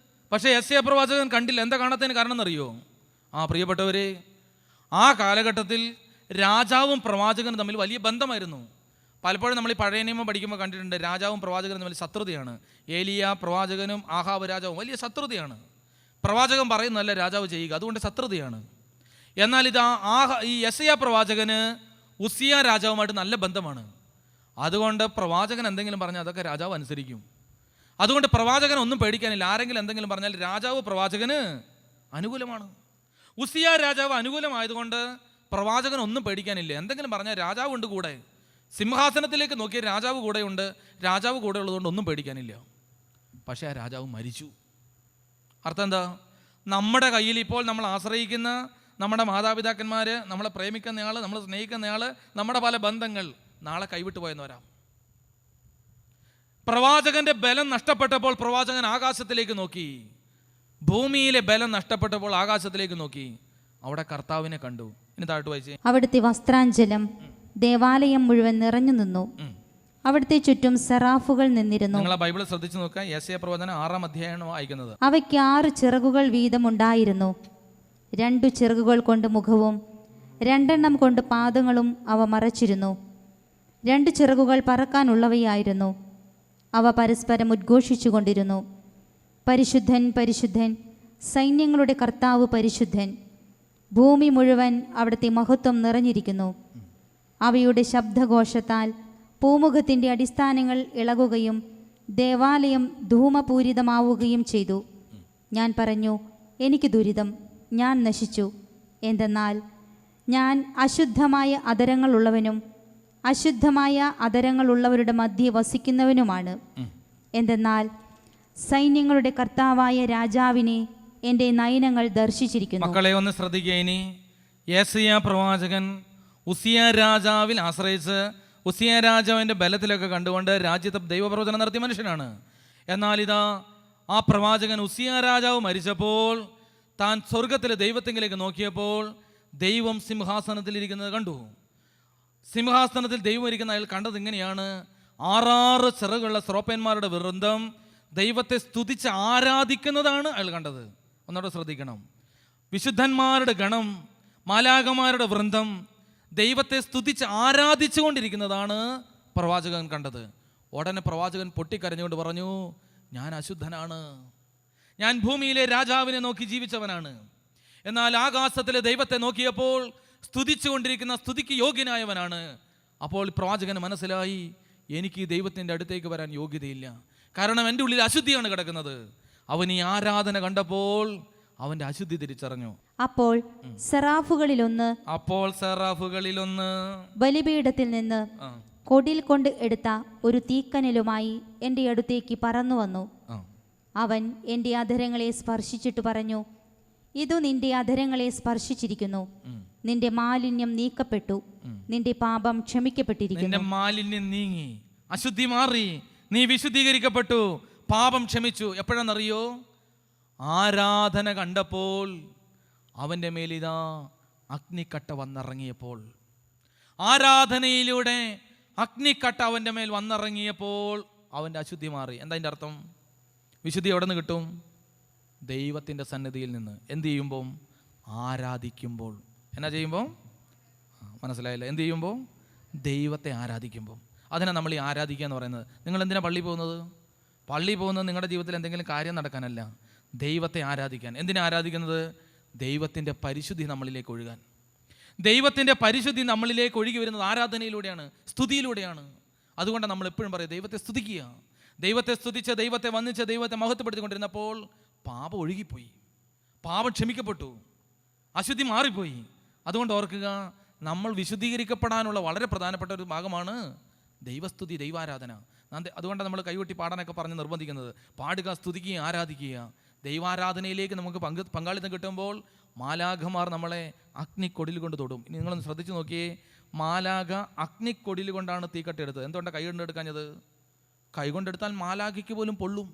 പക്ഷേ യെശയ്യാ പ്രവാചകൻ കണ്ടില്ല. എന്താ കാണാത്തതിന് കാരണം എന്നറിയോ? പ്രിയപ്പെട്ടവരെ, ആ കാലഘട്ടത്തിൽ രാജാവും പ്രവാചകനും തമ്മിൽ വലിയ ബന്ധമായിരുന്നു. പലപ്പോഴും നമ്മൾ ഈ പഴയ നിയമം പഠിക്കുമ്പോൾ കണ്ടിട്ടുണ്ട്, രാജാവും പ്രവാചകനും തമ്മിൽ ശത്രുതയാണ്. ഏലിയ പ്രവാചകനും ആഹാബ് രാജാവും വലിയ ശത്രുതയാണ്. പ്രവാചകൻ പറയുന്നതല്ല രാജാവ് ചെയ്യുക, അതുകൊണ്ട് ശത്രുതയാണ്. എന്നാൽ ഈ യെശയ്യാ പ്രവാചകന് ഉസിയ രാജാവുമായിട്ട് നല്ല ബന്ധമാണ്. അതുകൊണ്ട് പ്രവാചകൻ എന്തെങ്കിലും പറഞ്ഞാൽ അതൊക്കെ രാജാവ് അനുസരിക്കും. അതുകൊണ്ട് പ്രവാചകൻ ഒന്നും പേടിക്കാനില്ല. ആരെങ്കിലും എന്തെങ്കിലും പറഞ്ഞാൽ രാജാവ് പ്രവാചകന് അനുകൂലമാണ്. ഉസിയ രാജാവ് അനുകൂലമായതുകൊണ്ട് പ്രവാചകൻ ഒന്നും പേടിക്കാനില്ല. എന്തെങ്കിലും പറഞ്ഞാൽ രാജാവ് ഉണ്ട് കൂടെ. സിംഹാസനത്തിലേക്ക് നോക്കിയ രാജാവ് കൂടെയുണ്ട്. രാജാവ് കൂടെ ഉള്ളതുകൊണ്ട് ഒന്നും പേടിക്കാനില്ല. പക്ഷേ ആ രാജാവ് മരിച്ചു. അർത്ഥം എന്താ? നമ്മുടെ കയ്യിൽ ഇപ്പോൾ നമ്മൾ ആശ്രയിക്കുന്ന നമ്മുടെ മാതാപിതാക്കന്മാർ, നമ്മളെ പ്രേമിക്കുന്നയാൾ, നമ്മൾ സ്നേഹിക്കുന്നയാൾ, നമ്മുടെ പല ബന്ധങ്ങൾ നാളെ കൈവിട്ടു പോയെന്ന് വരാം. പ്രവാചകന്റെ ബലം നഷ്ടപ്പെട്ടപ്പോൾ പ്രവാചകൻ ആകാശത്തിലേക്ക് നോക്കി. ഭൂമിയിലെ ബലം നഷ്ടപ്പെട്ടപ്പോൾ ആകാശത്തിലേക്ക് നോക്കി. അവിടെ കർത്താവിനെ കണ്ടു. ഇനി താഴ്ത്തു വായിച്ചേ. അവിടുത്തെ വസ്ത്രാഞ്ചലം ദേവാലയം മുഴുവൻ നിറഞ്ഞു നിന്നു. അവിടുത്തെ ചുറ്റും സെറാഫുകൾ നിന്നിരുന്നു. നിങ്ങൾ ബൈബിൾ ശ്രദ്ധിച്ചു നോക്കുക. യെശയ്യാ പ്രവചനം 6-ാം അധ്യായമാണ് വായിക്കുന്നത്. അവയ്ക്ക് 6 ചിറകുകൾ വീതം ഉണ്ടായിരുന്നു. 2 ചിറകുകൾ കൊണ്ട് മുഖവും 2 കൊണ്ട് പാദങ്ങളും അവ മറച്ചിരുന്നു. 2 ചിറകുകൾ പറക്കാനുള്ളവയായിരുന്നു. അവ പരസ്പരം ഉദ്ഘോഷിച്ചു കൊണ്ടിരുന്നു, പരിശുദ്ധൻ പരിശുദ്ധൻ, സൈന്യങ്ങളുടെ കർത്താവ് പരിശുദ്ധൻ. ഭൂമി മുഴുവൻ അവിടുത്തെ മഹത്വം നിറഞ്ഞിരിക്കുന്നു. അവയുടെ ശബ്ദഘോഷത്താൽ പൂമുഖത്തിൻ്റെ അടിസ്ഥാനങ്ങൾ ഇളകുകയും ദേവാലയം ധൂമപൂരിതമാവുകയും ചെയ്തു. ഞാൻ പറഞ്ഞു, എനിക്ക് ദുരിതം, ഞാൻ നശിച്ചു. എന്തെന്നാൽ ഞാൻ അശുദ്ധമായ അധരങ്ങളുള്ളവനും അശുദ്ധമായ അധരങ്ങളുള്ളവരുടെ മധ്യേ വസിക്കുന്നവനുമാണ്. എന്തെന്നാൽ സൈന്യങ്ങളുടെ കർത്താവായ രാജാവിനെ എൻ്റെ നയനങ്ങൾ ദർശിച്ചിരിക്കുന്നു. മക്കളെ ഒന്ന് ശ്രദ്ധിക്കുക. ഇനി യെശയ്യാ പ്രവാചകൻ ഉസിയ രാജാവിൽ ആശ്രയിച്ച് ഉസിയ രാജാവിൻ്റെ ബലത്തിലൊക്കെ കണ്ടുകൊണ്ട് രാജ്യത്തെ ദൈവപ്രവചനം നടത്തിയ മനുഷ്യനാണ്. എന്നാൽ ആ പ്രവാചകൻ ഉസിയ രാജാവ് മരിച്ചപ്പോൾ താൻ സ്വർഗത്തിലെ ദൈവത്തെങ്കിലേക്ക് നോക്കിയപ്പോൾ ദൈവം സിംഹാസനത്തിലിരിക്കുന്നത് കണ്ടു. സിംഹാസനത്തിൽ ദൈവം ഇരിക്കുന്ന അയാൾ കണ്ടത് ഇങ്ങനെയാണ്. 6 ചിറകുള്ള സ്രോപ്പന്മാരുടെ വൃന്ദം ദൈവത്തെ സ്തുതിച്ച് ആരാധിക്കുന്നതാണ് അയാൾ കണ്ടത്. ഒന്നോടെ ശ്രദ്ധിക്കണം. വിശുദ്ധന്മാരുടെ ഗണം, മാലാഖമാരുടെ വൃന്ദം ദൈവത്തെ സ്തുതിച്ച് ആരാധിച്ചു കൊണ്ടിരിക്കുന്നതാണ് പ്രവാചകൻ കണ്ടത്. ഉടനെ പ്രവാചകൻ പൊട്ടിക്കരഞ്ഞുകൊണ്ട് പറഞ്ഞു, ഞാൻ അശുദ്ധനാണ്, ഞാൻ ഭൂമിയിലെ രാജാവിനെ നോക്കി ജീവിച്ചവനാണ്, എന്നാൽ ആകാശത്തിലെ ദൈവത്തെ നോക്കിയപ്പോൾ സ്തുതിച്ചുകൊണ്ടിരിക്കുന്ന സ്തുതിക്ക് യോഗ്യനായവനാണ്. അപ്പോൾ പ്രവാചകന് മനസ്സിലായി, എനിക്ക് ഈ ദൈവത്തിൻ്റെ അടുത്തേക്ക് വരാൻ യോഗ്യതയില്ല, കാരണം എൻ്റെ ഉള്ളിൽ അശുദ്ധിയാണ് കിടക്കുന്നത്. അവൻ ഈ ആരാധന കണ്ടപ്പോൾ അവൻ്റെ അശുദ്ധി തിരിച്ചറിഞ്ഞു. അപ്പോൾ സെറാഫുകളിലൊന്ന് ബലിപീഠത്തിൽ നിന്ന് കൊടിൽ കൊണ്ട് എടുത്ത ഒരു തീക്കനലുമായി എൻ്റെ അടുത്തേക്ക് പറന്നു വന്നു. അവൻ എൻ്റെ അധരങ്ങളെ സ്പർശിച്ചിട്ട് പറഞ്ഞു, ഇതു നിന്റെ അധരങ്ങളെ സ്പർശിച്ചിരിക്കുന്നു. നിന്റെ മാലിന്യം നീക്കപ്പെട്ടു, നിന്റെ പാപം ക്ഷമിക്കപ്പെട്ടിരിക്കുന്നു. നിന്റെ മാലിന്യം നീങ്ങി, അശുദ്ധി മാറി, നീ വിശുദ്ധീകരിക്കപ്പെട്ടു, പാപം ക്ഷമിച്ചു. എപ്പോഴാണെന്നറിയോ? ആരാധന കണ്ടപ്പോൾ അവൻ്റെ മേലിതാ അഗ്നിക്കട്ട വന്നിറങ്ങിയപ്പോൾ. ആരാധനയിലൂടെ അഗ്നിക്കട്ട അവൻ്റെ മേൽ വന്നിറങ്ങിയപ്പോൾ അവൻ്റെ അശുദ്ധി മാറി. എന്താ അതിൻ്റെ അർത്ഥം? വിശുദ്ധി എവിടെ നിന്ന് കിട്ടും? ദൈവത്തിൻ്റെ സന്നിധിയിൽ നിന്ന്. എന്ത് ചെയ്യുമ്പോൾ? ആരാധിക്കുമ്പോൾ. എന്നാ ചെയ്യുമ്പോൾ? മനസ്സിലായില്ല? എന്ത് ചെയ്യുമ്പോൾ? ദൈവത്തെ ആരാധിക്കുമ്പോൾ. അതിനാണ് നമ്മൾ ഈ ആരാധിക്കുക എന്ന് പറയുന്നത്. നിങ്ങൾ എന്തിനാണ് പള്ളിയിൽ പോകുന്നത്? പള്ളിയിൽ പോകുന്നത് നിങ്ങളുടെ ജീവിതത്തിൽ എന്തെങ്കിലും കാര്യം നടക്കാനല്ല, ദൈവത്തെ ആരാധിക്കാൻ. എന്തിനാ ആരാധിക്കുന്നത്? ദൈവത്തിൻ്റെ പരിശുദ്ധി നമ്മളിലേക്ക് ഒഴുകാൻ. ദൈവത്തിൻ്റെ പരിശുദ്ധി നമ്മളിലേക്ക് ഒഴുകി വരുന്നത് ആരാധനയിലൂടെയാണ്, സ്തുതിയിലൂടെയാണ്. അതുകൊണ്ട് നമ്മൾ എപ്പോഴും പറയും, ദൈവത്തെ സ്തുതിക്കുക. ദൈവത്തെ സ്തുതിച്ച്, ദൈവത്തെ വന്ദിച്ച്, ദൈവത്തെ മഹത്വപ്പെടുത്തിക്കൊണ്ടിരുന്നപ്പോൾ പാപം ഒഴുകിപ്പോയി, പാപം ക്ഷമിക്കപ്പെട്ടു, അശുദ്ധി മാറിപ്പോയി. അതുകൊണ്ട് ഓർക്കുക, നമ്മൾ വിശുദ്ധീകരിക്കപ്പെടാനുള്ള വളരെ പ്രധാനപ്പെട്ട ഒരു ഭാഗമാണ് ദൈവസ്തുതി, ദൈവാരാധന. അതുകൊണ്ട് നമ്മൾ കൈകൊട്ടി പാടാനൊക്കെ പറഞ്ഞ് നിർബന്ധിക്കുന്നത്. പാടുക, സ്തുതിക്കുക, ആരാധിക്കുക. ദൈവാരാധനയിലേക്ക് നമുക്ക് പങ്കാളിത്തം കിട്ടുമ്പോൾ മാലാഖമാർ നമ്മളെ അഗ്നിക്കൊടിൽ കൊണ്ട് തൊടും. ഇനി നിങ്ങളൊന്ന് ശ്രദ്ധിച്ച് നോക്കിയേ, മാലാഖ അഗ്നിക്കൊടിൽ കൊണ്ടാണ് തീക്കട്ടെടുത്തത്. എന്തുകൊണ്ടാണ് കൈ കൊണ്ടെടുക്കാഞ്ഞത്? കൈ കൊണ്ടെടുത്താൽ മാലാഖയ്ക്ക് പോലും പൊള്ളും.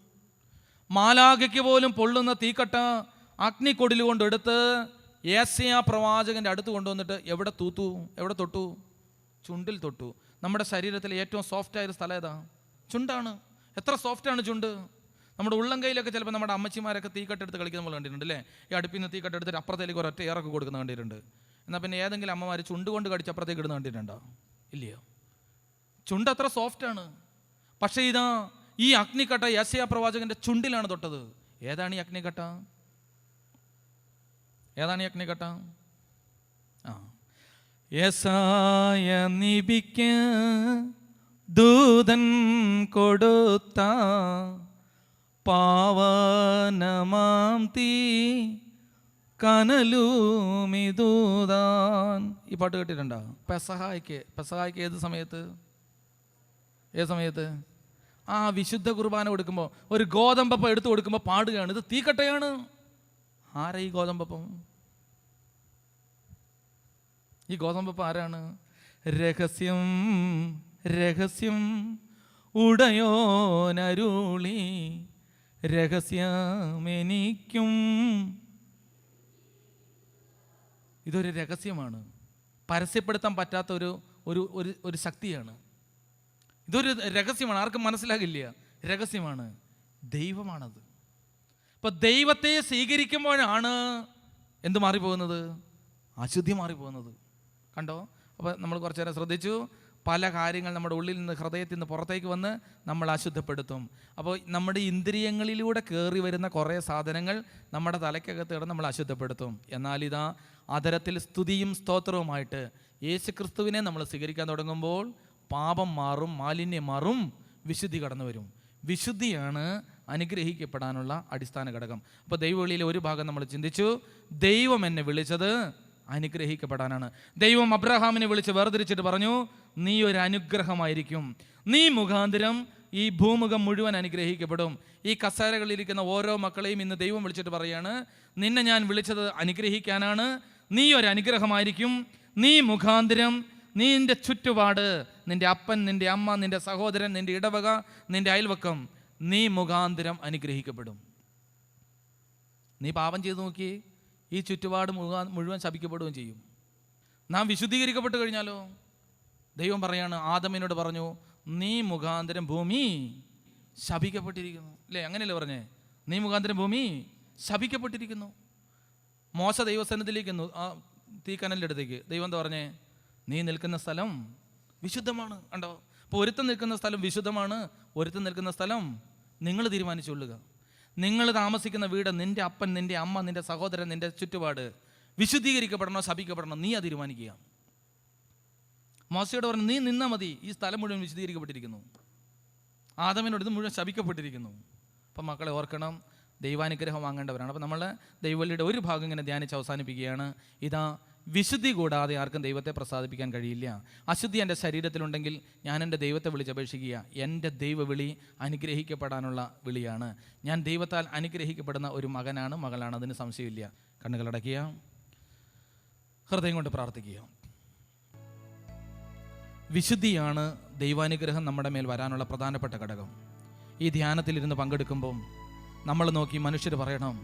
മാലാഖയ്ക്ക് പോലും പൊള്ളുന്ന തീക്കട്ട അഗ്നിക്കൊടിൽ കൊണ്ടെടുത്ത് യേശയ്യാ പ്രവാചകൻ്റെ അടുത്ത് കൊണ്ടുവന്നിട്ട് എവിടെ തൊട്ടു? ചുണ്ടിൽ തൊട്ടു. നമ്മുടെ ശരീരത്തിലെ ഏറ്റവും സോഫ്റ്റായൊരു സ്ഥലം ഏതാ? ചുണ്ടാണ്. എത്ര സോഫ്റ്റാണ് ചുണ്ട്! നമ്മുടെ ഉള്ളം കൈയിലൊക്കെ ചിലപ്പോൾ നമ്മുടെ അമ്മച്ചിമാരൊക്കെ തീക്കട്ടെടുത്ത് കളിക്കുന്ന നമ്മൾ കണ്ടിട്ടുണ്ട് അല്ലേ? ഈ അടുപ്പിൽ നിന്ന് തീക്കട്ടെടുത്തിട്ട് അപ്പുറത്തേക്ക് ഒരൊറ്റ ഏറൊക്കെ കൊടുക്കുന്ന കണ്ടിട്ടുണ്ട്. എന്നാൽ പിന്നെ ഏതെങ്കിലും അമ്മമാർ ചുണ്ട് കൊണ്ട് കടിച്ച് അപ്പുറത്തേക്ക് ഇടുന്ന കണ്ടിട്ടുണ്ടോ? ഇല്ലയോ? ചുണ്ട് അത്ര സോഫ്റ്റാണ്. പക്ഷേ ഇതാ ഈ അഗ്നിക്കട്ട യേശയ്യാ പ്രവാചകന്റെ ചുണ്ടിലാണ് തൊട്ടത്. ഏതാണ് ഈ അഗ്നിക്കട്ട? യേശയ്യ നബിക്ക് ദൂതൻ കൊടുത്ത പാവനമാം തീ കനലുമിതൂതാൻ. ഈ പാട്ട് കേട്ടിട്ടുണ്ടോ? പെസഹായ്ക്ക് ഏത് സമയത്ത്? ആ വിശുദ്ധ കുർബാന കൊടുക്കുമ്പോൾ ഒരു ഗോതമ്പപ്പം എടുത്തു കൊടുക്കുമ്പോൾ പാടുകയാണ്, ഇത് തീക്കട്ടയാണ്. ആരാ ഈ ഗോതമ്പപ്പം? ഈ ഗോതമ്പപ്പം ആരാണ്? രഹസ്യം ഉടയോനരുളി രഹസ്യമെനിക്കും. ഇതൊരു രഹസ്യമാണ്, പരസ്യപ്പെടുത്താൻ പറ്റാത്ത ഒരു ശക്തിയാണ്. ഇതൊരു രഹസ്യമാണ്, ആർക്കും മനസ്സിലാകില്ല. രഹസ്യമാണ്, ദൈവമാണത്. അപ്പൊ ദൈവത്തെ സ്വീകരിക്കുമ്പോഴാണ് എന്ത് മാറിപ്പോകുന്നത്? അശുദ്ധി മാറിപ്പോകുന്നത്. കണ്ടോ? അപ്പോൾ നമ്മൾ കുറച്ചു നേരം ശ്രദ്ധിച്ചു. പല കാര്യങ്ങൾ നമ്മുടെ ഉള്ളിൽ നിന്ന്, ഹൃദയത്തിൽ നിന്ന് പുറത്തേക്ക് വന്ന് നമ്മൾ അശുദ്ധപ്പെടുത്തും. അപ്പോൾ നമ്മുടെ ഇന്ദ്രിയങ്ങളിലൂടെ കയറി വരുന്ന കുറേ സാധനങ്ങൾ നമ്മുടെ തലയ്ക്കകത്ത് കിടന്ന് നമ്മൾ അശുദ്ധപ്പെടുത്തും. എന്നാൽ ഇതാ അധരത്തിൽ സ്തുതിയും സ്തോത്രവുമായിട്ട് യേശു ക്രിസ്തുവിനെ നമ്മൾ സ്വീകരിക്കാൻ തുടങ്ങുമ്പോൾ പാപം മാറും, മാലിന്യം മാറും, വിശുദ്ധി കടന്നു വരും. വിശുദ്ധിയാണ് അനുഗ്രഹിക്കപ്പെടാനുള്ള അടിസ്ഥാന ഘടകം. അപ്പോൾ ദൈവവിളിയിലെ ഒരു ഭാഗം നമ്മൾ ചിന്തിച്ചു. ദൈവം എന്നെ വിളിച്ചത് അനുഗ്രഹിക്കപ്പെടാനാണ്. ദൈവം അബ്രഹാമിനെ വിളിച്ച് വേർതിരിച്ചിട്ട് പറഞ്ഞു, നീ ഒരു അനുഗ്രഹമായിരിക്കും, നീ മുഖാന്തരം ഈ ഭൂമുഖം മുഴുവൻ അനുഗ്രഹിക്കപ്പെടും. ഈ കസേരകളിലിരിക്കുന്ന ഓരോ മക്കളെയും ഇന്ന് ദൈവം വിളിച്ചിട്ട് പറയാണ്, നിന്നെ ഞാൻ വിളിച്ചത് അനുഗ്രഹിക്കാനാണ്, നീ ഒരു അനുഗ്രഹമായിരിക്കും, നീ മുഖാന്തരം നിന്റെ ചുറ്റുപാട്, നിന്റെ അപ്പൻ, നിന്റെ അമ്മ, നിന്റെ സഹോദരൻ, നിന്റെ ഇടവക, നിന്റെ അയൽവക്കം, നീ മുഖാന്തരം അനുഗ്രഹിക്കപ്പെടും. നീ പാപം ചെയ്ത് നോക്കി, ഈ ചുറ്റുപാട് മുഴുവൻ ശപിക്കപ്പെടുകയും ചെയ്യും. നാം വിശുദ്ധീകരിക്കപ്പെട്ട് കഴിഞ്ഞാലോ? ദൈവം പറയാണ്, ആദമിനോട് പറഞ്ഞു, നീ മുഖാന്തരം ഭൂമി ശപിക്കപ്പെട്ടിരിക്കുന്നു. അല്ലേ? അങ്ങനെയല്ലേ പറഞ്ഞേ? നീ മുഖാന്തരം ഭൂമി ശപിക്കപ്പെട്ടിരിക്കുന്നു. മോശ ദൈവസന്നിധിയിലേക്ക് തീക്കനലിൻ്റെ അടുത്തേക്ക് ദൈവം എന്താ പറഞ്ഞേ? നീ നിൽക്കുന്ന സ്ഥലം വിശുദ്ധമാണ്. കണ്ടോ? അപ്പോൾ ഒരുത്തൻ നിൽക്കുന്ന സ്ഥലം വിശുദ്ധമാണ്, ഒരുത്തൻ നിൽക്കുന്ന സ്ഥലം നിങ്ങൾ തീരുമാനിച്ചുകൊള്ളുക. നിങ്ങൾ താമസിക്കുന്ന വീട്, നിൻ്റെ അപ്പൻ, നിൻ്റെ അമ്മ, നിൻ്റെ സഹോദരൻ, നിൻ്റെ ചുറ്റുപാട് വിശുദ്ധീകരിക്കപ്പെടണോ ശപിക്കപ്പെടണോ നീ തീരുമാനിക്കുക. മോശയോട് പറഞ്ഞു, നീ നിന്നാൽ മതി, ഈ സ്ഥലം മുഴുവൻ വിശുദ്ധീകരിക്കപ്പെട്ടിരിക്കുന്നു. ആദമിനോട് ഇത് മുഴുവൻ ശപിക്കപ്പെട്ടിരിക്കുന്നു. അപ്പം മക്കളെ ഓർക്കണം, ദൈവാനുഗ്രഹം വാങ്ങേണ്ടവരാണ്. അപ്പം നമ്മൾ ദൈവവള്ളിയുടെ ഒരു ഭാഗം ഇങ്ങനെ ധ്യാനിച്ച് അവസാനിപ്പിക്കുകയാണ്. ഇതാ, വിശുദ്ധി കൂടാതെ ആർക്കും ദൈവത്തെ പ്രസാദിപ്പിക്കാൻ കഴിയില്ല. അശുദ്ധി എൻ്റെ ശരീരത്തിലുണ്ടെങ്കിൽ ഞാൻ എൻ്റെ ദൈവത്തെ വിളിച്ചപേക്ഷിക്കുക. എൻ്റെ ദൈവവിളി അനുഗ്രഹിക്കപ്പെടാനുള്ള വിളിയാണ്. ഞാൻ ദൈവത്താൽ അനുഗ്രഹിക്കപ്പെടുന്ന ഒരു മകനാണ്, മകളാണ്, അതിന് സംശയമില്ല. കണ്ണുകളടയ്ക്കുക, ഹൃദയം കൊണ്ട് പ്രാർത്ഥിക്കുക. വിശുദ്ധിയാണ് ദൈവാനുഗ്രഹം നമ്മുടെ മേൽ വരാനുള്ള പ്രധാനപ്പെട്ട ഘടകം. ഈ ധ്യാനത്തിലിരുന്ന് പങ്കെടുക്കുമ്പം നമ്മൾ നോക്കി മനുഷ്യർ പറയണം,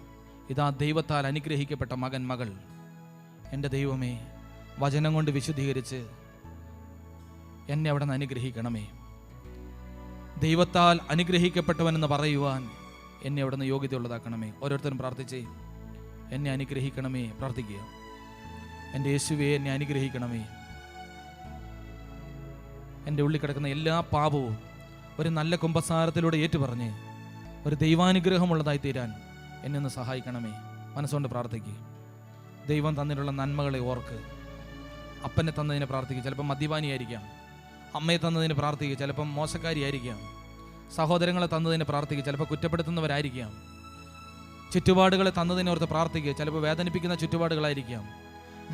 ഇതാ ദൈവത്താൽ അനുഗ്രഹിക്കപ്പെട്ട മകൻ, മകൾ. എൻ്റെ ദൈവമേ, വചനം കൊണ്ട് വിശുദ്ധീകരിച്ച് എന്നെ അവിടെ നിന്ന് അനുഗ്രഹിക്കണമേ. ദൈവത്താൽ അനുഗ്രഹിക്കപ്പെട്ടവനെന്ന് പറയുവാൻ എന്നെ അവിടെ നിന്ന് യോഗ്യതയുള്ളതാക്കണമേ. ഓരോരുത്തരും പ്രാർത്ഥിച്ചേ, എന്നെ അനുഗ്രഹിക്കണമേ. പ്രാർത്ഥിക്കുക, എൻ്റെ യേശുവേ എന്നെ അനുഗ്രഹിക്കണമേ. എൻ്റെ ഉള്ളിൽ കിടക്കുന്ന എല്ലാ പാപവും ഒരു നല്ല കുമ്പസാരത്തിലൂടെ ഏറ്റുപറഞ്ഞ് ഒരു ദൈവാനുഗ്രഹമുള്ളതായി തീരാൻ എന്നെ ഒന്ന് സഹായിക്കണമേ. മനസ്സുകൊണ്ട് പ്രാർത്ഥിക്കുക. ദൈവം തന്നിട്ടുള്ള നന്മകളെ ഓർക്ക്. അപ്പനെ തന്നതിനെ പ്രാർത്ഥിക്കുക, ചിലപ്പം മദ്യപാനിയായിരിക്കാം. അമ്മയെ തന്നതിന് പ്രാർത്ഥിക്കുക, ചിലപ്പം മോശക്കാരിയായിരിക്കാം. സഹോദരങ്ങളെ തന്നതിന് പ്രാർത്ഥിക്കുക, ചിലപ്പോൾ കുറ്റപ്പെടുത്തുന്നവരായിരിക്കാം. ചുറ്റുപാടുകളെ തന്നതിനെ ഓർത്ത് പ്രാർത്ഥിക്കുക, ചിലപ്പോൾ വേദനിപ്പിക്കുന്ന ചുറ്റുപാടുകളായിരിക്കാം.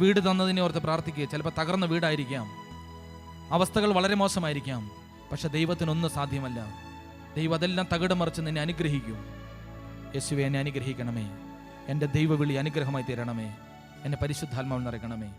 വീട് തന്നതിനെ ഓർത്ത് പ്രാർത്ഥിക്കുക, ചിലപ്പോൾ തകർന്ന വീടായിരിക്കാം. അവസ്ഥകൾ വളരെ മോശമായിരിക്കാം. പക്ഷെ ദൈവത്തിനൊന്നും സാധ്യമല്ല. ദൈവം അതെല്ലാം തകിടം മറിച്ച് നിന്നെ അനുഗ്രഹിക്കും. യേശുവേ എന്നെ അനുഗ്രഹിക്കണമേ. എൻ്റെ ദൈവവിളി അനുഗ്രഹമായി തീരണമേ. എന്നെ പരിശുദ്ധാത്മാവിൽ നിറയ്ക്കണമേ.